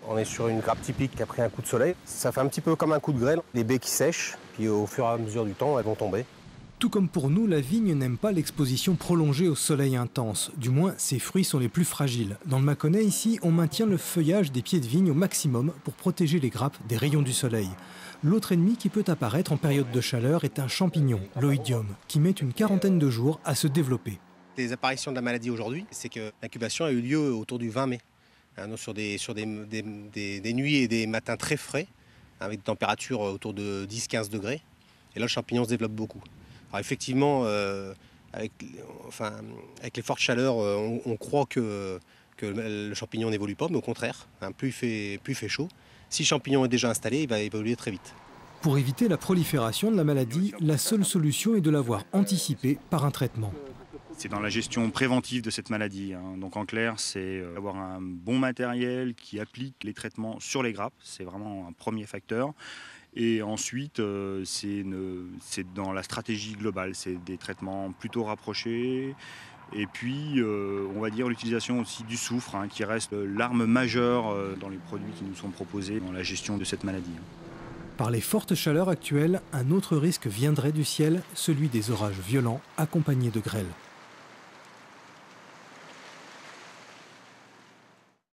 On est sur une grappe typique qui a pris un coup de soleil. Ça fait un petit peu comme un coup de grêle, les baies qui sèchent, puis au fur et à mesure du temps, elles vont tomber. Tout comme pour nous, la vigne n'aime pas l'exposition prolongée au soleil intense. Du moins, ses fruits sont les plus fragiles. Dans le Mâconnais, ici, on maintient le feuillage des pieds de vigne au maximum pour protéger les grappes des rayons du soleil. L'autre ennemi qui peut apparaître en période de chaleur est un champignon, l'oïdium, qui met une quarantaine de jours à se développer. Les apparitions de la maladie aujourd'hui, c'est que l'incubation a eu lieu autour du 20 mai. Donc sur des nuits et des matins très frais, avec des températures autour de 10-15 degrés. Et là, le champignon se développe beaucoup. Alors effectivement, avec les fortes chaleurs, on croit que le champignon n'évolue pas, mais au contraire, plus il fait chaud. Si le champignon est déjà installé, il va évoluer très vite. Pour éviter la prolifération de la maladie, la seule solution est de l'avoir anticipée par un traitement. C'est dans la gestion préventive de cette maladie. Donc en clair, c'est avoir un bon matériel qui applique les traitements sur les grappes. C'est vraiment un premier facteur. Et ensuite, c'est dans la stratégie globale. C'est des traitements plutôt rapprochés. Et puis, on va dire l'utilisation aussi du soufre, qui reste l'arme majeure dans les produits qui nous sont proposés dans la gestion de cette maladie. Par les fortes chaleurs actuelles, un autre risque viendrait du ciel, celui des orages violents accompagnés de grêle.